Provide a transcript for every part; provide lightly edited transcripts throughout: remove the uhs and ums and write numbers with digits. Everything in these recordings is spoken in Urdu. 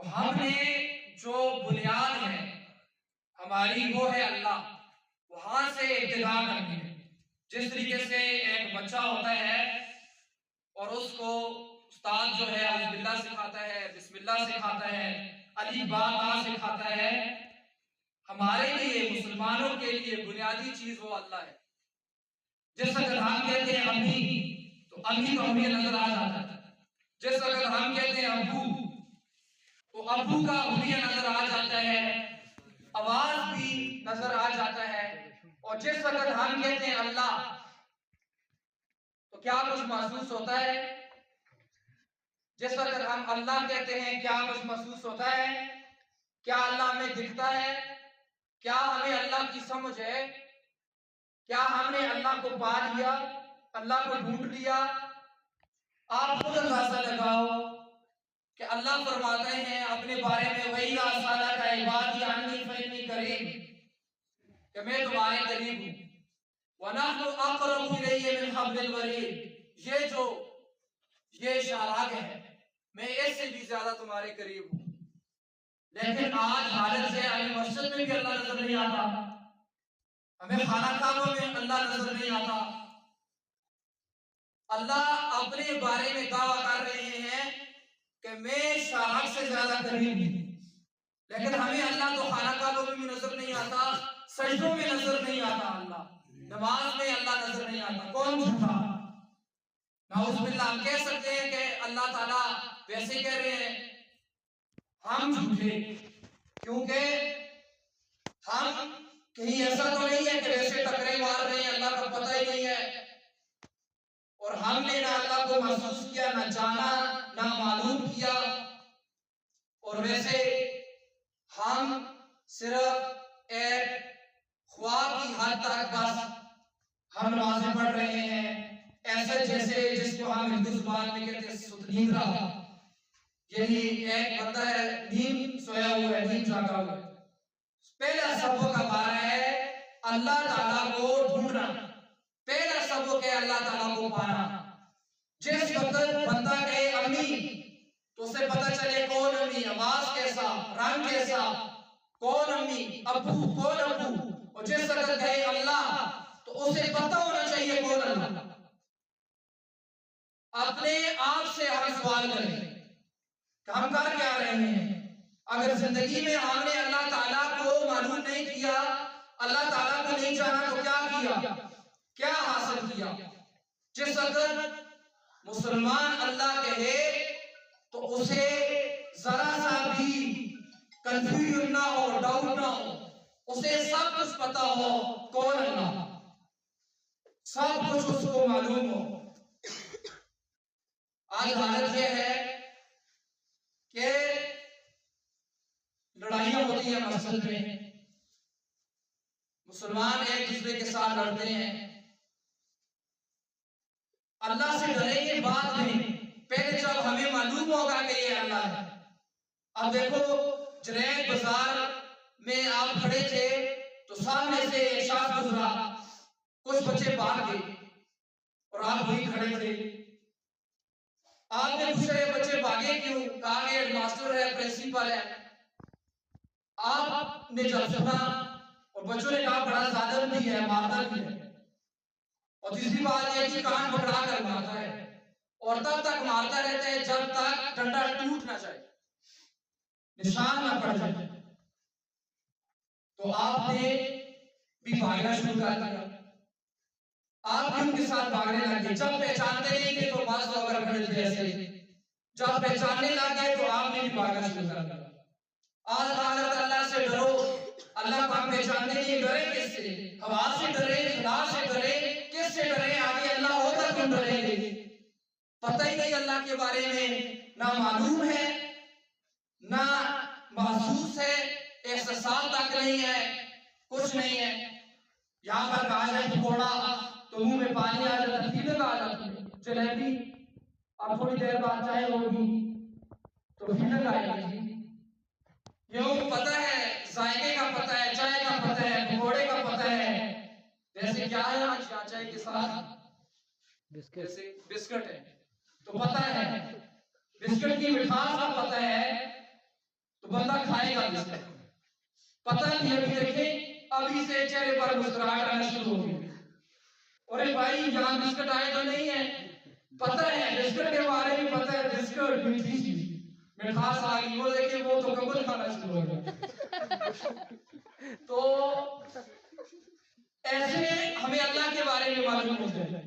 تو ہم نے جو بنیاد ہے ہماری وہ ہے اللہ، وہاں سے ابتدا کرنی ہے۔ جس طریقے سے ایک بچہ ہوتا ہے اور اس کو استاد جو ہے اعوذ باللہ سکھاتا ہے، بسم اللہ سکھاتا ہے، الف با تا سکھاتا ہے، ہمارے لیے مسلمانوں کے لیے بنیادی چیز وہ اللہ ہے۔ جس وقت ہم کہتے ہیں امی تو امی تو ہمیں نظر آ جاتا ہے، جس وقت ہم کہتے ہیں ابو تو ابو کا ہولیہ نظر آ جاتا ہے، آواز بھی نظر آ جاتا ہے۔ اور جس وقت ہم کہتے ہیں اللہ تو کیا کچھ محسوس ہوتا ہے؟ جس وقت ہم اللہ کہتے ہیں کیا کچھ محسوس ہوتا ہے؟ کیا اللہ ہمیں دکھتا ہے؟ کیا ہمیں اللہ کی سمجھ ہے؟ کیا ہم نے اللہ کو پا لیا، اللہ کو ڈھونڈ لیا؟ آپ خود اندازہ لگاؤ کہ اللہ فرماتے ہیں اپنے بارے میں وَإِذَا سَأَلَكَ عِبَادِي عَنِّي فَإِنِّي قَرِيبٌ، کہ میں تمہارے قریب ہوں، وَنَحْنُ أَقْرَبُ إِلَيْهِ مِنْ حَبْلِ الْوَرِيدِ، یہ شاہراگ ہے، میں اس سے بھی زیادہ تمہارے قریب ہوں۔ لیکن آج حالت سے ہمیں مسجد میں بھی اللہ نظر نہیں آتا، ہمیں خانہ کعبہ میں اللہ نظر نہیں آتا۔ اللہ اپنے بارے میں دعویٰ کر رہے ہیں کہ میں شاہراگ سے زیادہ قریب ہوں، لیکن ہمیں اللہ تو خانہ کعبہ میں بھی نظر نہیں آتا، سجدوں میں نظر نہیں آتا، اللہ نماز میں اللہ نظر نہیں آتا۔ کون جھوٹا؟ نعوذ باللہ ہم کہہ سکتے ہیں کہ اللہ تعالیٰ ویسے کہہ رہے ہیں، ہم جھوٹے، کیونکہ ہم کہیں ایسا تو نہیں ہے کہ ویسے ٹکرے مار رہے ہیں، اللہ کا پتہ ہی نہیں ہے، اور ہم نے نہ اللہ کو محسوس کیا، نہ جانا، نہ معلوم کیا، اور ویسے ہم صرف ایک خواب کی حد تک بس ہم نمازیں پڑھ رہے ہیں، ایسے جیسے جس کو ہم ہندو زبان میں کہتے ہیں ستنیندرا، یعنی ایک بندہ ہے نیم سویا ہوا ہے، نیم جاگا ہوا ہے۔ پہلا سبق ہمارا ہے اللہ تعالیٰ کو ڈھونڈنا، پہلا سبق ہے اللہ تعالیٰ کو پانا۔ جس وقت بندہ کہے امی تو اسے پتہ چلے کون امی، آواز کیسا، رنگ کیسا، کون امی، ابو کون ابو، اور جس وقت کہے اللہ تو اسے پتہ ہونا چاہیے کون اللہ۔ اپنے آپ سے ہم سوال کریں کہ ہم کر کیا رہے ہیں؟ اگر زندگی میں ہم نے اللہ تعالیٰ کو معلوم نہیں کیا، اللہ تعالیٰ کو نہیں جانا تو کیا کیا؟ کیا حاصل کیا؟ جس وقت مسلمان اللہ کہے تو اسے ذرا سا بھی کنفیوژن نہ ہو، ڈاؤٹ نہ ہو، اسے سب کچھ پتا ہو کون اللہ، سب کچھ اس کو معلوم ہو۔ آج حالت یہ ہے کہ لڑائیاں ہوتی ہیں مسجد میں، مسلمان ایک دوسرے کے ساتھ لڑتے ہیں۔ اللہ سے ڈریں گے بعد میں، پہلے جب ہمیں معلوم ہوگا کہ یہ اللہ ہے۔ اب دیکھو جنید بازار میں آپ کھڑے تھے تو سامنے سے ایک شخص گزرا، کچھ بچے بھاگ گئے اور آپ وہیں کھڑے تھے۔ آپ نے پوچھا یہ بچے بھاگے کیوں؟ کہا کہ ہیڈ ماسٹر ہے، پرنسپل ہے۔ آپ نے جب سنا اور بچوں نے کہا بڑا زیادہ بھی ہے، مارتا بھی ہے، اور تیسری بات یہ کہ کان پکڑا کر مارتا ہے، اور تب تک مارتا رہتا ہے جب تک ڈنڈا ٹوٹ نہ جائے، نشان نہ پڑ جائے۔ تو آپ نے بھی بھاگنا شروع کر دیا، آپ بھی ان کے ساتھ بھاگنے لگے۔ جب پہچانتے نہیں تھے تو بس ہو کر کھڑے تھے ایسے، جب پہچاننے لگے تو آپ نے بھی بھاگنا شروع کر دیا۔ آج حضرت اللہ سے ڈرو، اللہ کو ہم پہچانتے نہیں، ڈرے کس سے؟ ہوا سے ڈرے، خدا سے ڈرے، کس سے ڈرے؟ آگے اللہ ہوتا کیوں ڈریں گے؟ پتہ ہی نہیں اللہ کے بارے میں، نہ معلوم ہے نہ محسوس ہے، احساسات تک نہیں ہے، کچھ نہیں ہے۔ یہاں پر کہا جائے پکوڑا تو منہ میں پانی آ جاتا ہے، فیلنگ آ جاتی ہے۔ جلیبی اب تھوڑی دیر بعد چائے ہوگی تو فیلنگ آئے گی۔ کیوں؟ پتہ ہے، ذائقے کا پتہ ہے، چائے کا پتہ ہے، پکوڑے کا پتہ ہے۔ ویسے کیا ہے آج چائے کے ساتھ؟ بسکٹ ہے، تو پتہ ہے بسکٹ کی مٹھاس کا پتہ ہے، بندہ کھائے گا بسکٹ، پتہ نہیں ابھی دیکھیں ابھی سے چہرے پر مسکراہٹ آنا شروع ہو گئی، اور بھائی یہاں بسکٹ آئے تو نہیں ہے، پتہ ہے بسکٹ کے بارے میں پتہ ہے، بسکٹ میٹھی چیز مٹھاس آ گئی، وہ دیکھیں وہ تو کبل کھانا شروع ہو گیا۔ تو ایسے ہمیں اللہ کے بارے میں معلوم ہوتا ہے،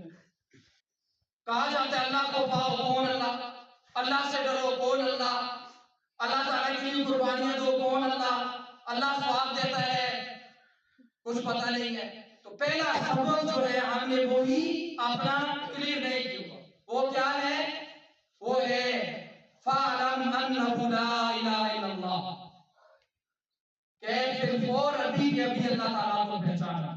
کہا جاتا ہے اللہ کو پاؤ، کون اللہ، اللہ سے ڈرو، کون اللہ، اللہ تعالیٰ کے لیے قربانیاں دو، کون اللہ، اللہ ثواب دیتا ہے، کچھ پتہ نہیں ہے۔ تو پہلا سبق جو ہے ہم نے وہی اپنا کلیئر نہیں کیا، وہ کیا ہے؟ وہ ہے فَعْلَمْ أَنَّهُ لَا إِلَهَ إِلَّا اللَّهُ، کہ پھر ابھی اللہ تعالیٰ کو پہچانا،